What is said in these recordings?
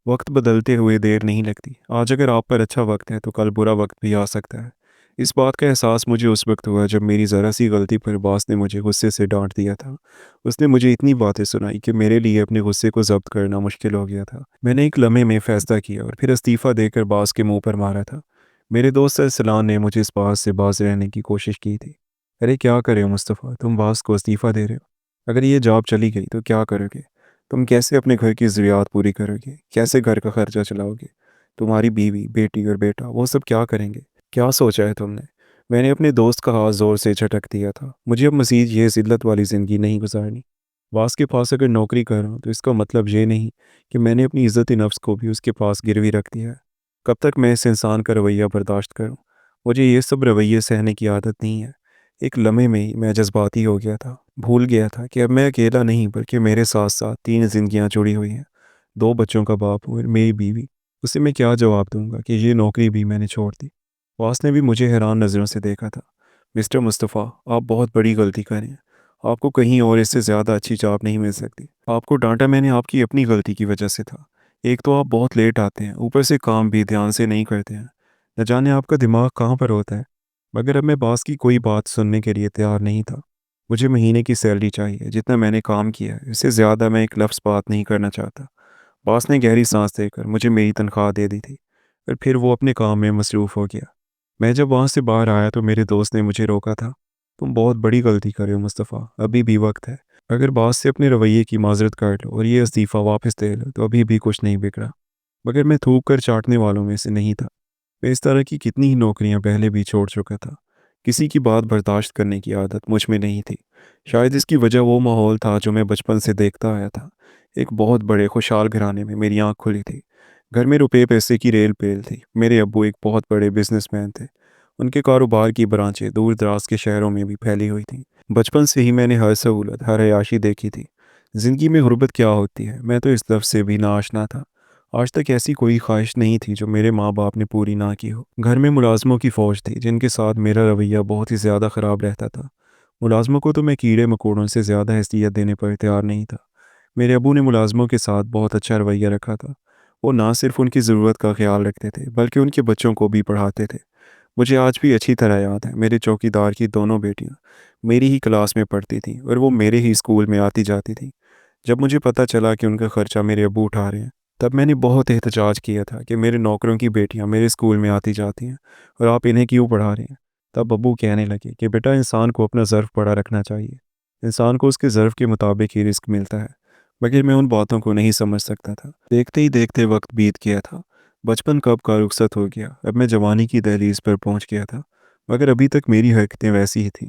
वक्त बदलते हुए देर नहीं लगती। आज अगर आप पर अच्छा वक्त है तो कल बुरा वक्त भी आ सकता है। इस बात का एहसास मुझे उस वक्त हुआ जब मेरी ज़रा सी गलती पर बॉस ने मुझे गुस्से से डांट दिया था। उसने मुझे इतनी बातें सुनाई कि मेरे लिए अपने गुस्से को ज़ब्त करना मुश्किल हो गया था। मैंने एक लम्हे में फ़ैसला किया और फिर इस्तीफ़ा देकर बॉस के मुंह पर मारा था। मेरे दोस्त अरसलान ने मुझे इस बात से बाज रहने की कोशिश की थी। अरे क्या करे हो मुस्तफ़ा, तुम बॉस को इस्तीफ़ा दे रहे हो। अगर ये जॉब चली गई तो क्या करोगे? तुम कैसे अपने घर की ज़रूरियात पूरी करोगे? कैसे घर का खर्चा चलाओगे? तुम्हारी बीवी, बेटी और बेटा वो सब क्या करेंगे? क्या सोचा है तुमने? मैंने अपने दोस्त का हाथ ज़ोर से झटक दिया था। मुझे अब मज़ीद ये ज़िल्लत वाली ज़िंदगी नहीं गुजारनी। बॉस के पास अगर नौकरी कर रहा हूँ तो इसका मतलब ये नहीं कि मैंने अपनी इज़्ज़त नफ्स को भी उसके पास गिरवी रख दिया है। कब तक मैं इस इंसान का रवैया बर्दाश्त करूँ? मुझे ये सब रवैये सहने की आदत नहीं है। एक लम्हे में ही मैं जज्बाती हो गया था। भूल गया था कि अब मैं अकेला नहीं बल्कि मेरे साथ-साथ 3 ज़िंदगियाँ जुड़ी हुई हैं। 2 बच्चों का बाप हूँ और मेरी बीवी। उसे मैं क्या जवाब दूँगा कि ये नौकरी भी मैंने छोड़ दी। बॉस ने भी मुझे हैरान नज़रों से देखा था। मिस्टर मुस्तफ़ा, आप बहुत बड़ी गलती कर रहे हैं। आपको कहीं और इससे ज़्यादा अच्छी जॉब नहीं मिल सकती। आपको डाँटा मैंने आपकी अपनी गलती की वजह से था। एक तो आप बहुत लेट आते हैं, ऊपर से काम भी ध्यान से नहीं करते हैं। न जाने आपका दिमाग कहाँ पर होता है। मगर अब मैं बॉस की कोई बात सुनने के लिए तैयार नहीं था। मुझे महीने की सैलरी चाहिए, जितना मैंने काम किया है, इससे ज़्यादा मैं एक लफ्ज़ बात नहीं करना चाहता। बॉस ने गहरी सांस देकर मुझे मेरी तनख्वाह दे दी थी और फिर वो अपने काम में मसरूफ़ हो गया। मैं जब वहाँ से बाहर आया तो मेरे दोस्त ने मुझे रोका था। तुम बहुत बड़ी गलती कर रहे हो मुस्तफ़ा, अभी भी वक्त है। अगर बॉस से अपने रवैये की माजरत कर लो और ये इस्तीफ़ा वापस दे लो तो अभी भी कुछ नहीं बिगड़ा। मगर मैं थूक कर चाटने वालों में से नहीं था। मैं इस तरह की कितनी ही नौकरियां पहले भी छोड़ चुका था। किसी की बात बर्दाश्त करने की आदत मुझ में नहीं थी। शायद इसकी वजह वो माहौल था जो मैं बचपन से देखता आया था। एक बहुत बड़े खुशहाल घराने में मेरी आंख खुली थी। घर में रुपए पैसे की रेल पेल थी। मेरे अब्बू एक बहुत बड़े बिजनेसमैन थे। उनके कारोबार की ब्रांचें दूर दराज के शहरों में भी फैली हुई थीं। बचपन से ही मैंने हर सहूलत हर अयाशी देखी थी। ज़िंदगी में गुर्बत क्या होती है मैं तो इस लफ्ज़ से भी नाआशना था। आज तक ऐसी कोई ख्वाहिश नहीं थी जो मेरे माँ बाप ने पूरी ना की हो। घर में मुलाजमों की फ़ौज थी जिनके साथ मेरा रवैया बहुत ही ज़्यादा ख़राब रहता था। मुलाजमों को तो मैं कीड़े मकोड़ों से ज़्यादा हैसियत देने पर तैयार नहीं था। मेरे अबू ने मुलाजमों के साथ बहुत अच्छा रवैया रखा था। वो ना सिर्फ उनकी ज़रूरत का ख्याल रखते थे बल्कि उनके बच्चों को भी पढ़ाते थे। मुझे आज भी अच्छी तरह याद है मेरे चौकीदार की दोनों बेटियां मेरी ही क्लास में पढ़ती थीं और वो मेरे ही स्कूल में आती जाती थीं। जब मुझे पता चला कि उनका खर्चा मेरे अब्बू उठा रहे हैं तब मैंने बहुत एहतजाज किया था कि मेरे नौकरों की बेटियां मेरे स्कूल में आती जाती हैं और आप इन्हें क्यों पढ़ा रहे हैं। तब अब्बू कहने लगे कि बेटा इंसान को अपना ज़र्फ़ बड़ा रखना चाहिए। इंसान को उसके ज़र्फ़ के मुताबिक ही रिस्क मिलता है। मगर मैं उन बातों को नहीं समझ सकता था। देखते ही देखते वक्त बीत गया था। बचपन कब का रुखसत हो गया। अब मैं जवानी की दहलीज पर पहुंच गया था। मगर अभी तक मेरी हरकतें वैसी ही थीं।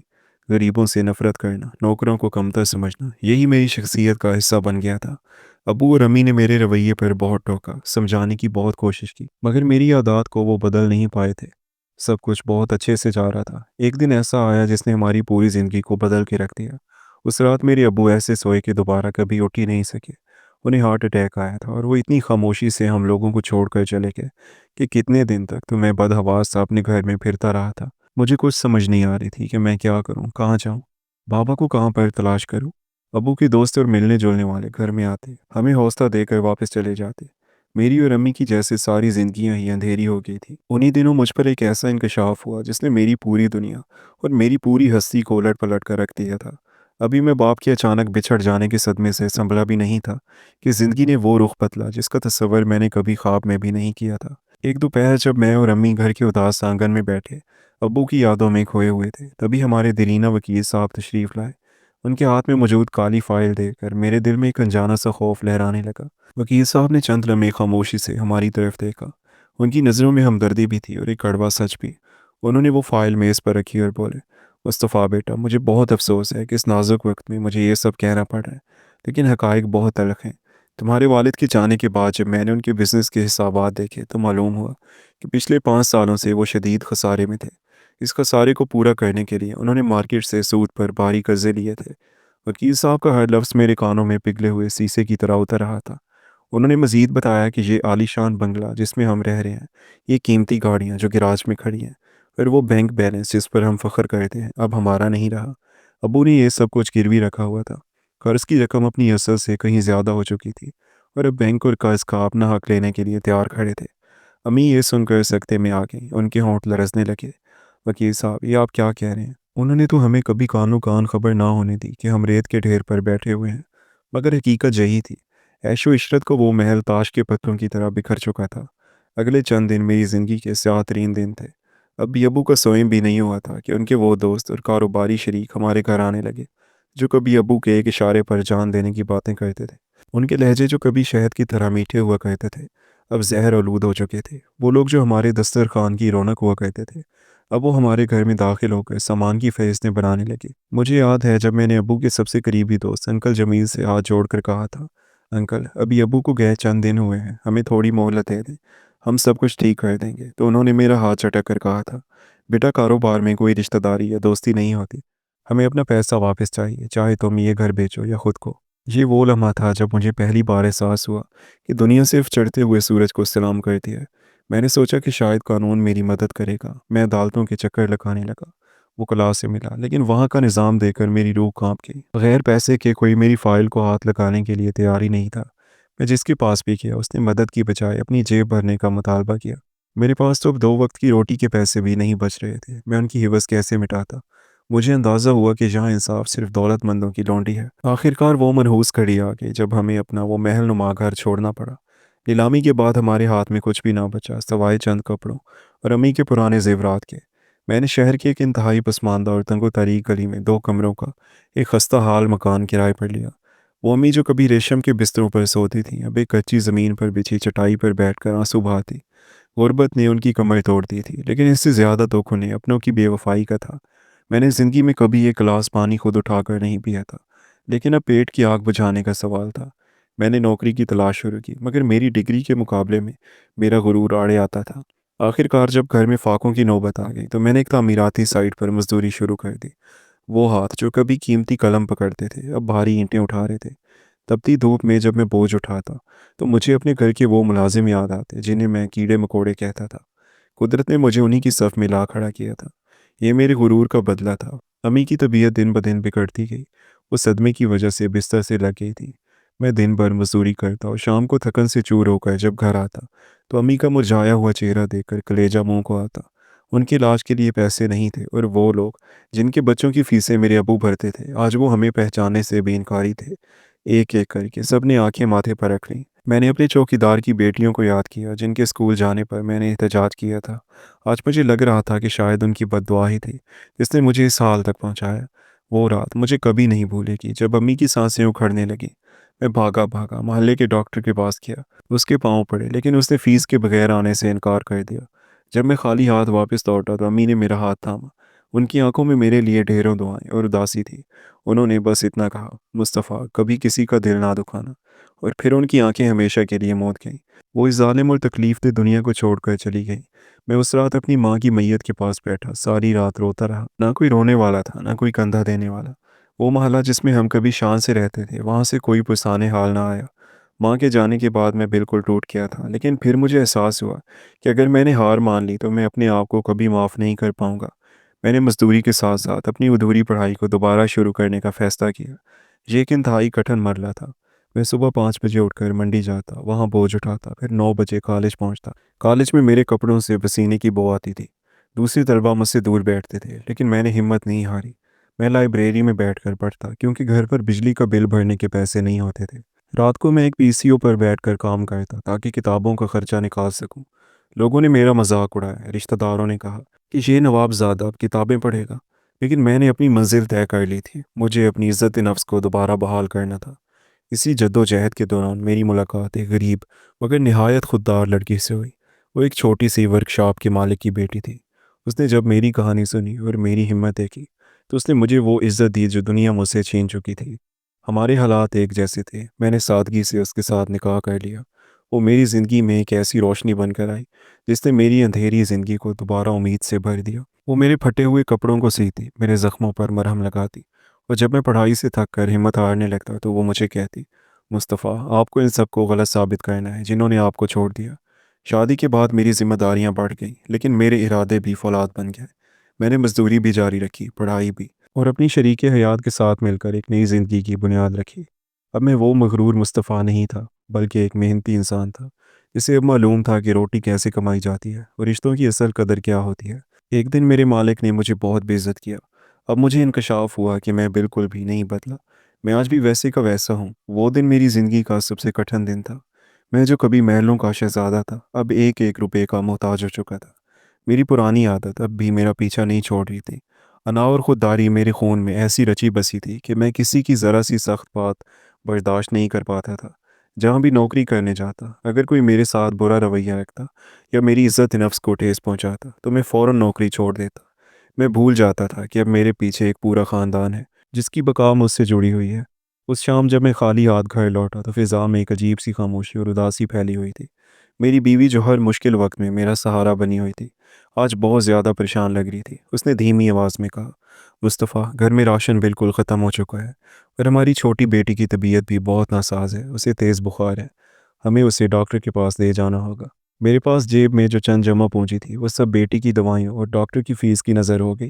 गरीबों से नफरत करना, नौकरों को कमतर समझना, यही मेरी शख्सियत का हिस्सा बन गया था। अबू और अम्मी ने मेरे रवैये पर बहुत टोका, समझाने की बहुत कोशिश की, मगर मेरी आदत को वो बदल नहीं पाए थे। सब कुछ बहुत अच्छे से जा रहा था। एक दिन ऐसा आया जिसने हमारी पूरी ज़िंदगी को बदल के रख दिया। उस रात मेरे अब्बू ऐसे सोए कि दोबारा कभी उठ ही नहीं सके। उन्हें हार्ट अटैक आया था और वो इतनी खामोशी से हम लोगों को छोड़कर चले गए कि कितने दिन तक तो मैं बदहवास सा अपने घर में फिरता रहा था। मुझे कुछ समझ नहीं आ रही थी कि मैं क्या करूं, कहाँ जाऊं, बाबा को कहाँ पर तलाश करूं। अबू के दोस्त और मिलने जुलने वाले घर में आते, हमें हौसला देकर वापस चले जाते। मेरी और अम्मी की जैसे सारी जिंदगियां ही अंधेरी हो गई थी। उन्हीं दिनों मुझ पर एक ऐसा इंकशाफ हुआ जिसने मेरी पूरी दुनिया और मेरी पूरी हस्ती को उलट पलट कर रख दिया था। अभी मैं बाप के अचानक बिछड़ जाने के सदमे से संभला भी नहीं था कि ज़िंदगी ने वो रुख बदला जिसका तस्वर मैंने कभी ख्वाब में भी नहीं किया था। एक दोपहर जब मैं और अम्मी घर के उदास आंगन में बैठे अब्बू की यादों में खोए हुए थे तभी हमारे दिरीना वकील साहब तशरीफ़ लाए। उनके हाथ में मौजूद काली फाइल देखकर मेरे दिल में एक अनजाना सा खौफ लहराने लगा। वकील साहब ने चंद लम्हे खामोशी से हमारी तरफ देखा। उनकी नज़रों में हमदर्दी भी थी और एक कड़वा सच भी। उन्होंने वो फाइल मेज़ पर रखी और बोले, मुस्तफ़ा बेटा, मुझे बहुत अफसोस है कि इस नाजुक वक्त में मुझे ये सब कहना पड़ रहा है, लेकिन हक़ाइक़ बहुत तल्ख़ हैं। तुम्हारे वालिद के जाने के बाद जब मैंने उनके बिज़नेस के हिसाबात देखे तो मालूम हुआ कि पिछले 5 सालों से वो शदीद खसारे में थे। इस खसारे को पूरा करने के लिए उन्होंने मार्केट से सूद पर भारी कर्जे लिए थे। वकील साहब का हर लफ्ज़ मेरे कानों में पिघले हुए शीशे की तरह उतर रहा था। उन्होंने मज़ीद बताया कि ये आलीशान बंगला जिसमें हम रह रहे हैं, ये कीमती गाड़ियाँ जो गैराज में खड़ी हैं, और वो बैंक बैलेंस जिस पर हम फ़ख्र करते हैं, अब हमारा नहीं रहा। अब्बू ने ये सब कुछ गिरवी रखा हुआ था। कर्ज़ की रकम अपनी असल से कहीं ज़्यादा हो चुकी थी और अब बैंक और कर्ज का अपना हक लेने के लिए तैयार खड़े थे। अम्मी ये सुनकर सकते में आ गई, उनके होंठ लरसने लगे। वकील साहब, ये आप क्या कह रहे हैं? उन्होंने तो हमें कभी कानो कान खबर ना होने दी कि हम रेत के ढेर पर बैठे हुए हैं, मगर हकीकत यही थी। ऐशो इशरत को वो महल ताश के पत्तों की तरह बिखर चुका था। अगले चंद दिन मेरी ज़िंदगी के स्याह तरीन दिन थे। अब भी अबू का स्वयं भी नहीं हुआ था कि उनके वो दोस्त और कारोबारी शरीक हमारे घर आने लगे, जो कभी अबू के एक इशारे पर जान देने की बातें करते थे। उनके लहजे जो कभी शहद की तरह मीठे हुआ करते थे, अब जहर आलूद हो चुके थे। वो लोग जो हमारे दस्तरखान की रौनक हुआ करते थे, अब वो हमारे घर में दाखिल होकर सामान की फहरिस्तें बनाने लगे। मुझे याद है जब मैंने अबू के सबसे करीबी दोस्त अंकल जमील से हाथ जोड़कर कहा था, अंकल, अभी अबू को गए चंद दिन हुए हैं, हमें थोड़ी मोहलत दे दें, हम सब कुछ ठीक कर देंगे। तो उन्होंने मेरा हाथ चटक कर कहा था, बेटा, कारोबार में कोई रिश्तेदारी या दोस्ती नहीं होती, हमें अपना पैसा वापस चाहिए, चाहे तुम ये घर बेचो या खुद को। ये वो लम्हा था जब मुझे पहली बार एहसास हुआ कि दुनिया सिर्फ चढ़ते हुए सूरज को सलाम करती है। मैंने सोचा कि शायद कानून मेरी मदद करेगा। मैं अदालतों के चक्कर लगाने लगा। वो क्लास से मिला, लेकिन वहाँ का निज़ाम देखकर मेरी रूह कांप गई। बगैर पैसे के कोई मेरी फाइल को हाथ लगाने के लिए तैयार ही नहीं था। मैं जिसके पास भी गया, उसने मदद की बजाय अपनी जेब भरने का मुतालबा किया। मेरे पास तो अब 2 वक्त की रोटी के पैसे भी नहीं बच रहे थे। मैं उनकी हिवस कैसे मिटाता? मुझे अंदाज़ा हुआ कि यहाँ इंसाफ सिर्फ दौलतमंदों की लौंडी है। आखिरकार वो मनहूस घड़ी आ गई जब हमें अपना वो महल नुमा घर छोड़ना पड़ा। नीलामी के बाद हमारे हाथ में कुछ भी ना बचा सवाए चंद कपड़ों और अम्मी के पुराने जेवरात के। मैंने शहर की एक इंतहाई पसमानदा और तंगो तारीक गली में 2 कमरों का एक खस्ता हाल मकान किराए पर लिया। वो अम्मी जो कभी रेशम के बिस्तरों पर सोती थी, अब एक कच्ची ज़मीन पर बिछी चटाई पर बैठकर आंसू बहाती। गुर्बत ने उनकी कमर तोड़ दी थी, लेकिन इससे ज़्यादा दुख उन्हें अपनों की बेवफाई का था। मैंने ज़िंदगी में कभी एक गिलास पानी खुद उठाकर नहीं पिया था, लेकिन अब पेट की आग बुझाने का सवाल था। मैंने नौकरी की तलाश शुरू की, मगर मेरी डिग्री के मुकाबले में मेरा गुरूर आड़े आता था। आखिरकार जब घर में फाकों की नौबत आ गई, तो मैंने एक तामीराती साइट पर मजदूरी शुरू कर दी। वो हाथ जो कभी कीमती कलम पकड़ते थे, अब भारी ईंटें उठा रहे थे। तपती धूप में जब मैं बोझ उठाता, तो मुझे अपने घर के वो मुलाजिम याद आते जिन्हें मैं कीड़े मकोड़े कहता था। कुदरत ने मुझे उन्हीं की सफ़ में ला खड़ा किया था। ये मेरे गुरूर का बदला था। अम्मी की तबीयत दिन ब दिन बिगड़ती गई। वो सदमे की वजह से बिस्तर से लग गई थी। मैं दिन भर मजदूरी करता और शाम को थकन से चूर होकर जब घर आता, तो अम्मी का मुरझाया हुआ चेहरा देखकर कलेजा मुंह को आता। उनके इलाज के लिए पैसे नहीं थे, और वो लोग जिनके बच्चों की फीसें मेरे अबू भरते थे, आज वो हमें पहचानने से बेइनकारी थे। एक एक करके सबने आंखें माथे पर रख लीं। मैंने अपने चौकीदार की बेटियों को याद किया, जिनके स्कूल जाने पर मैंने एहतजाज किया था। आज मुझे लग रहा था कि शायद उनकी बद्दुआ ही थी जिसने मुझे इस हाल तक पहुंचाया। वो रात मुझे कभी नहीं भूलेगी जब अम्मी की सांसें उखड़ने लगी। मैं भागा भागा मोहल्ले के डॉक्टर के पास गया। उसके पाँव पड़े, लेकिन उसने फीस के बगैर आने से इनकार कर दिया। जब मैं खाली हाथ वापस लौटा, तो अम्मी ने मेरा हाथ थामा। उनकी आंखों में मेरे लिए ढेरों दुआएं और उदासी थी। उन्होंने बस इतना कहा, मुस्तफ़ा, कभी किसी का दिल ना दुखाना। और फिर उनकी आंखें हमेशा के लिए मौत गईं। वो इस जालिम और तकलीफ दे दुनिया को छोड़कर चली गई। मैं उस रात अपनी माँ की मैयत के पास बैठा सारी रात रोता रहा। ना कोई रोने वाला था, ना कोई कंधा देने वाला। वो मोहल्ला जिसमें हम कभी शान से रहते थे, वहाँ से कोई पुरसाने हाल ना आया। माँ के जाने के बाद मैं बिल्कुल टूट गया था, लेकिन फिर मुझे एहसास हुआ कि अगर मैंने हार मान ली तो मैं अपने आप को कभी माफ़ नहीं कर पाऊंगा। मैंने मजदूरी के साथ साथ अपनी अधूरी पढ़ाई को दोबारा शुरू करने का फैसला किया। ये एक इंतहाई कठिन मरला था। मैं सुबह 5 बजे उठकर मंडी जाता, वहाँ बोझ उठाता, फिर 9 बजे कॉलेज पहुँचता। कॉलेज में मेरे कपड़ों से पसीने की बू आती थी। दूसरी तलबा मुझसे दूर बैठते थे, लेकिन मैंने हिम्मत नहीं हारी। मैं लाइब्रेरी में बैठकर पढ़ता, क्योंकि घर पर बिजली का बिल भरने के पैसे नहीं होते थे। रात को मैं एक पीसीओ पर बैठकर काम करता, ताकि किताबों का खर्चा निकाल सकूं। लोगों ने मेरा मजाक उड़ाया, रिश्तेदारों ने कहा कि ये नवाबजादा अब किताबें पढ़ेगा। लेकिन मैंने अपनी मंजिल तय कर ली थी। मुझे अपनी इज्जत नफ्स को दोबारा बहाल करना था। इसी जद्दोजहद के दौरान मेरी मुलाकात एक गरीब मगर निहायत खुददार लड़की से हुई। वो एक छोटी सी वर्कशॉप के मालिक की बेटी थी। उसने जब मेरी कहानी सुनी और मेरी हिम्मत देखी, तो उसने मुझे वो इज्जत दी जो दुनिया मुझसे छीन चुकी थी। हमारे हालात एक जैसे थे। मैंने सादगी से उसके साथ निकाह कर लिया। वो मेरी ज़िंदगी में एक ऐसी रोशनी बनकर आई जिसने मेरी अंधेरी ज़िंदगी को दोबारा उम्मीद से भर दिया। वो मेरे फटे हुए कपड़ों को सीती, मेरे ज़ख्मों पर मरहम लगाती, और जब मैं पढ़ाई से थक कर हिम्मत हारने लगता, तो वो मुझे कहती, मुस्तफ़ा, आपको इन सबको गलत साबित करना है जिन्होंने आपको छोड़ दिया। शादी के बाद मेरी जिम्मेदारियां बढ़ गईं, लेकिन मेरे इरादे भी फौलाद बन गए। मैंने मजदूरी भी जारी रखी, पढ़ाई भी, और अपनी शरीक हयात के साथ मिलकर एक नई ज़िंदगी की बुनियाद रखी। अब मैं वो मगरूर मुस्तफ़ा नहीं था بلکہ ایک محنتی انسان تھا جسے اب معلوم تھا کہ روٹی کیسے کمائی جاتی ہے اور رشتوں کی اصل قدر کیا ہوتی ہے۔ ایک دن میرے مالک نے مجھے بہت بے عزت کیا۔ اب مجھے انکشاف ہوا کہ میں بالکل بھی نہیں بدلا، میں آج بھی ویسے کا ویسا ہوں۔ وہ دن میری زندگی کا سب سے کٹھن دن تھا۔ میں جو کبھی محلوں کا شہزادہ تھا، اب ایک ایک روپے کا محتاج ہو چکا تھا۔ میری پرانی عادت اب بھی میرا پیچھا نہیں چھوڑ رہی تھی۔ انا اور خودداری میرے خون میں ایسی رچی بسی تھی کہ میں کسی کی ذرا سی سخت بات برداشت نہیں کر پاتا تھا۔ جہاں بھی نوکری کرنے جاتا، اگر کوئی میرے ساتھ برا رویہ رکھتا یا میری عزت نفس کو ٹھیس پہنچاتا تو میں فوراً نوکری چھوڑ دیتا۔ میں بھول جاتا تھا کہ اب میرے پیچھے ایک پورا خاندان ہے جس کی بقا مجھ سے جڑی ہوئی ہے۔ اس شام جب میں خالی ہاتھ گھر لوٹا تو فضا میں ایک عجیب سی خاموشی اور اداسی پھیلی ہوئی تھی۔ میری بیوی جو ہر مشکل وقت میں میرا سہارا بنی ہوئی تھی، آج بہت زیادہ پریشان لگ رہی تھی۔ اس نے دھیمی آواز میں کہا، مصطفیٰ، گھر میں راشن بالکل ختم ہو چکا ہے اور ہماری چھوٹی بیٹی کی طبیعت بھی بہت ناساز ہے، اسے تیز بخار ہے، ہمیں اسے ڈاکٹر کے پاس لے جانا ہوگا۔ میرے پاس جیب میں جو چند جمع پونجی تھی وہ سب بیٹی کی دوائیوں اور ڈاکٹر کی فیس کی نظر ہو گئی۔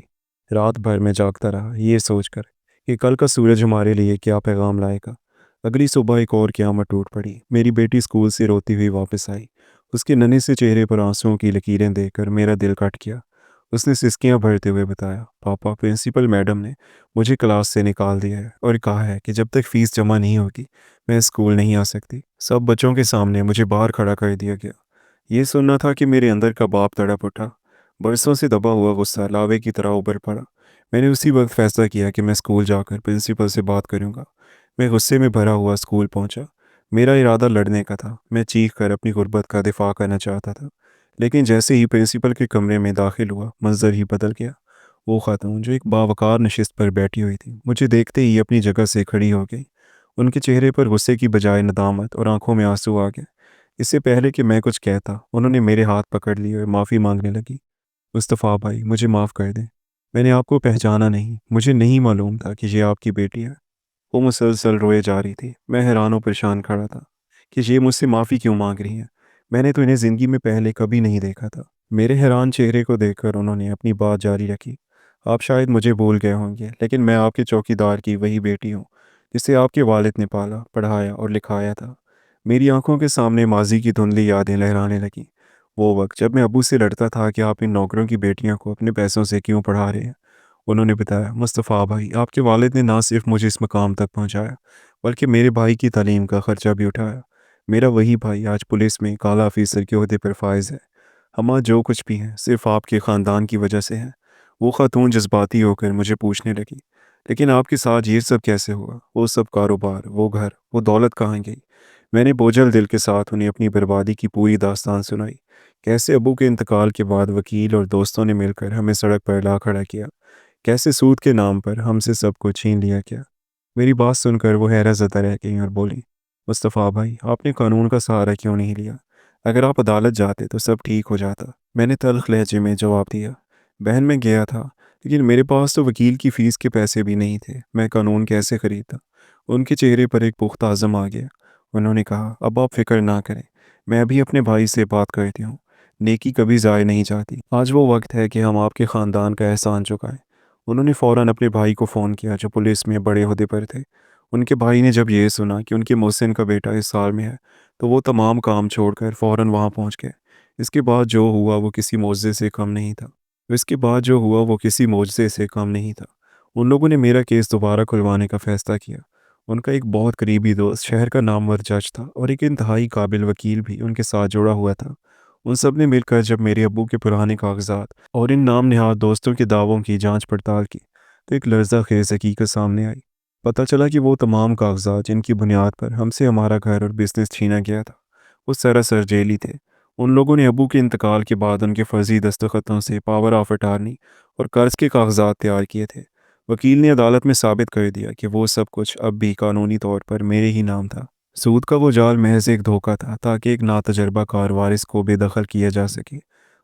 رات بھر میں جاگتا رہا، یہ سوچ کر کہ کل کا سورج ہمارے لیے کیا پیغام لائے گا۔ اگلی صبح ایک اور قیامت ٹوٹ پڑی۔ میری بیٹی اسکول سے روتی ہوئی واپس آئی۔ اس کے ننھے سے چہرے پر آنسوؤں کی لکیریں دیکھ کر میرا دل کٹ گیا۔ اس نے سسکیاں بھرتے ہوئے بتایا، پاپا، پرنسپل میڈم نے مجھے کلاس سے نکال دیا ہے اور کہا ہے کہ جب تک فیس جمع نہیں ہوگی میں اسکول نہیں آ سکتی۔ سب بچوں کے سامنے مجھے باہر کھڑا کر دیا گیا۔ یہ سننا تھا کہ میرے اندر کا باپ تڑپ اٹھا۔ برسوں سے دبا ہوا غصہ لاوے کی طرح ابھر پڑا۔ میں نے اسی وقت فیصلہ کیا کہ میں اسکول جا کر پرنسپل سے بات کروں گا۔ میں غصے میں بھرا ہوا اسکول پہنچا۔ میرا ارادہ لڑنے کا تھا۔ میں چیخ کر اپنی غربت کا دفاع کرنا چاہتا تھا، لیکن جیسے ہی پرنسپل کے کمرے میں داخل ہوا منظر ہی بدل گیا۔ وہ خاتون جو ایک باوقار نشست پر بیٹھی ہوئی تھی مجھے دیکھتے ہی اپنی جگہ سے کھڑی ہو گئی۔ ان کے چہرے پر غصے کی بجائے ندامت اور آنکھوں میں آنسو آ گئے۔ اس سے پہلے کہ میں کچھ کہتا انہوں نے میرے ہاتھ پکڑ لیے اور معافی مانگنے لگی۔ مصطفیٰ بھائی، مجھے معاف کر دیں، میں نے آپ کو پہچانا نہیں، مجھے نہیں معلوم تھا کہ یہ آپ کی بیٹی ہے۔ وہ مسلسل روئے جا رہی تھی۔ میں حیران و پریشان کھڑا تھا کہ یہ مجھ سے معافی کیوں مانگ رہی ہیں، میں نے تو انہیں زندگی میں پہلے کبھی نہیں دیکھا تھا۔ میرے حیران چہرے کو دیکھ کر انہوں نے اپنی بات جاری رکھی، آپ شاید مجھے بھول گئے ہوں گے، لیکن میں آپ کے چوکیدار کی وہی بیٹی ہوں جسے آپ کے والد نے پالا، پڑھایا اور لکھایا تھا۔ میری آنکھوں کے سامنے ماضی کی دھندلی یادیں لہرانے لگیں۔ وہ وقت جب میں ابو سے لڑتا تھا کہ آپ ان نوکروں کی بیٹیوں کو اپنے پیسوں سے کیوں پڑھا رہے ہیں۔ انہوں نے بتایا، مصطفیٰ بھائی، آپ کے والد نے نہ صرف مجھے اس مقام تک پہنچایا بلکہ میرے بھائی کی تعلیم کا خرچہ بھی اٹھایا۔ میرا وہی بھائی آج پولیس میں کالا آفیسر کے عہدے پر فائز ہے۔ ہم آج جو کچھ بھی ہیں صرف آپ کے خاندان کی وجہ سے ہیں۔ وہ خاتون جذباتی ہو کر مجھے پوچھنے لگی، لیکن آپ کے ساتھ یہ سب کیسے ہوا؟ وہ سب کاروبار، وہ گھر، وہ دولت کہاں گئی؟ میں نے بوجھل دل کے ساتھ انہیں اپنی بربادی کی پوری داستان سنائی۔ کیسے ابو کے انتقال کے بعد وکیل اور دوستوں نے مل کر ہمیں سڑک پر لا کھڑا کیا، کیسے سود کے نام پر ہم سے سب کچھ چھین لیا گیا۔ میری بات سن کر وہ حیرت زدہ رہ گئیں اور بولی، مصطفیٰ بھائی، آپ نے قانون کا سہارا کیوں نہیں لیا؟ اگر آپ عدالت جاتے تو سب ٹھیک ہو جاتا۔ میں نے تلخ لہجے میں جواب دیا، بہن میں گیا تھا، لیکن میرے پاس تو وکیل کی فیس کے پیسے بھی نہیں تھے، میں قانون کیسے خریدتا؟ ان کے چہرے پر ایک پختہ عزم آ گیا۔ انہوں نے کہا، اب آپ فکر نہ کریں، میں ابھی اپنے بھائی سے بات کرتی ہوں، نیکی کبھی ضائع نہیں جاتی۔ آج وہ وقت ہے کہ ہم آپ کے خاندان کا احسان چکائیں۔ انہوں نے فوراً اپنے بھائی کو فون کیا جو پولیس میں بڑے عہدے پر تھے۔ ان کے بھائی نے جب یہ سنا کہ ان کے محسن کا بیٹا اس سال میں ہے تو وہ تمام کام چھوڑ کر فوراً وہاں پہنچ گئے۔ اس کے بعد جو ہوا وہ کسی معجزے سے کم نہیں تھا۔ ان لوگوں نے میرا کیس دوبارہ کھلوانے کا فیصلہ کیا۔ ان کا ایک بہت قریبی دوست شہر کا نامور جج تھا اور ایک انتہائی قابل وکیل بھی ان کے ساتھ جڑا ہوا تھا۔ ان سب نے مل کر جب میرے ابو کے پرانے کاغذات اور ان نام نہاد دوستوں کے دعووں کی جانچ پڑتال کی تو ایک لرزہ خیز حقیقت سامنے آئی۔ پتہ چلا کہ وہ تمام کاغذات جن کی بنیاد پر ہم سے ہمارا گھر اور بزنس چھینا گیا تھا وہ سراسر جعلی تھے۔ ان لوگوں نے ابو کے انتقال کے بعد ان کے فرضی دستخطوں سے پاور آف اٹارنی اور قرض کے کاغذات تیار کیے تھے۔ وکیل نے عدالت میں ثابت کر دیا کہ وہ سب کچھ اب بھی قانونی طور پر میرے ہی نام تھا۔ سود کا وہ جال محض ایک دھوکہ تھا تاکہ ایک ناتجربہ کار وارث کو بے دخل کیا جا سکے۔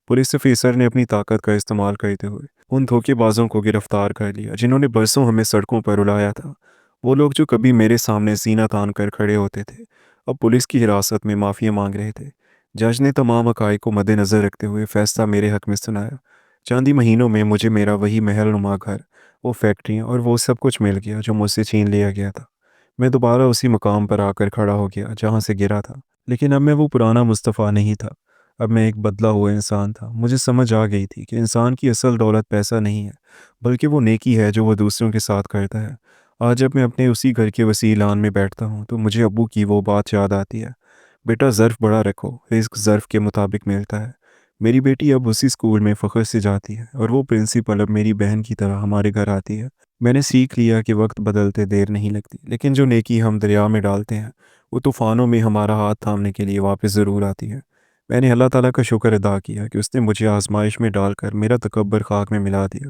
پولیس افیسر نے اپنی طاقت کا استعمال کرتے ہوئے ان دھوکے بازوں کو گرفتار کر لیا جنہوں نے برسوں ہمیں سڑکوں پر رلایا تھا۔ وہ لوگ جو کبھی میرے سامنے سینہ تان کر کھڑے ہوتے تھے اب پولیس کی حراست میں معافی مانگ رہے تھے۔ جج نے تمام حقائق کو مد نظر رکھتے ہوئے فیصلہ میرے حق میں سنایا۔ چند ہی مہینوں میں مجھے میرا وہی محل نما گھر، وہ فیکٹریاں اور وہ سب کچھ مل گیا جو مجھ سے چھین لیا گیا تھا۔ میں دوبارہ اسی مقام پر آ کر کھڑا ہو گیا جہاں سے گرا تھا، لیکن اب میں وہ پرانا مصطفیٰ نہیں تھا۔ اب میں ایک بدلا ہوا انسان تھا۔ مجھے سمجھ آ گئی تھی کہ انسان کی اصل دولت پیسہ نہیں ہے، بلکہ وہ نیکی ہے جو وہ دوسروں کے ساتھ کرتا ہے۔ آج جب میں اپنے اسی گھر کے وسیع لان میں بیٹھتا ہوں تو مجھے ابو کی وہ بات یاد آتی ہے، بیٹا ظرف بڑا رکھو، رزق ظرف کے مطابق ملتا ہے۔ میری بیٹی اب اسی اسکول میں فخر سے جاتی ہے، اور وہ پرنسپل اب میری بہن کی طرح ہمارے گھر آتی ہے۔ میں نے سیکھ لیا کہ وقت بدلتے دیر نہیں لگتی، لیکن جو نیکی ہم دریا میں ڈالتے ہیں وہ طوفانوں میں ہمارا ہاتھ تھامنے کے لیے واپس ضرور آتی ہے۔ میں نے اللہ تعالیٰ کا شکر ادا کیا کہ اس نے مجھے آزمائش میں ڈال کر میرا تکبر خاک میں ملا دیا،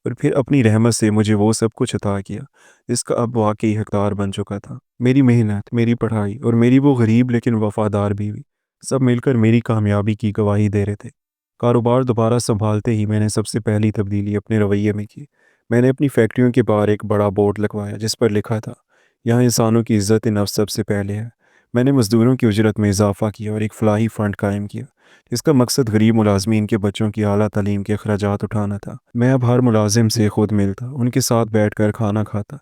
اور پھر اپنی رحمت سے مجھے وہ سب کچھ عطا کیا جس کا اب واقعی حقدار بن چکا تھا۔ میری محنت، میری پڑھائی، اور میری وہ غریب لیکن وفادار بیوی، سب مل کر میری کامیابی کی گواہی دے رہے تھے۔ کاروبار دوبارہ سنبھالتے ہی میں نے سب سے پہلی تبدیلی اپنے رویے میں کی۔ میں نے اپنی فیکٹریوں کے باہر ایک بڑا بورڈ لگوایا جس پر لکھا تھا، یہاں انسانوں کی عزت نفس سب سے پہلے ہے۔ میں نے مزدوروں کی اجرت میں اضافہ کیا اور ایک فلاحی فنڈ قائم کیا جس کا مقصد غریب ملازمین کے بچوں کی اعلیٰ تعلیم کے اخراجات اٹھانا تھا۔ میں اب ہر ملازم سے خود ملتا، ان کے ساتھ بیٹھ کر کھانا کھاتا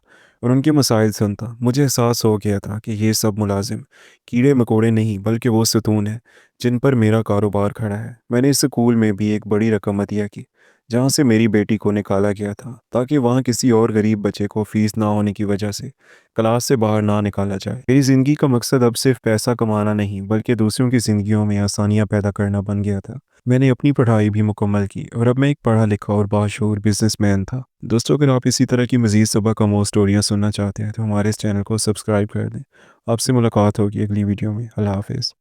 اور ان کے مسائل سنتا۔ مجھے احساس ہو گیا تھا کہ یہ سب ملازم کیڑے مکوڑے نہیں بلکہ وہ ستون ہیں جن پر میرا کاروبار کھڑا ہے۔ میں نے اس سکول میں بھی ایک بڑی رقم عطیہ کی جہاں سے میری بیٹی کو نکالا گیا تھا، تاکہ وہاں کسی اور غریب بچے کو فیس نہ ہونے کی وجہ سے کلاس سے باہر نہ نکالا جائے۔ میری زندگی کا مقصد اب صرف پیسہ کمانا نہیں بلکہ دوسروں کی زندگیوں میں آسانیاں پیدا کرنا بن گیا تھا۔ میں نے اپنی پڑھائی بھی مکمل کی اور اب میں ایک پڑھا لکھا اور باشعور بزنس مین تھا۔ دوستو، اگر آپ اسی طرح کی مزید سبق آموز اسٹوریاں سننا چاہتے ہیں تو ہمارے اس چینل کو سبسکرائب کر دیں۔ آپ سے ملاقات ہوگی اگلی ویڈیو میں۔ اللہ حافظ۔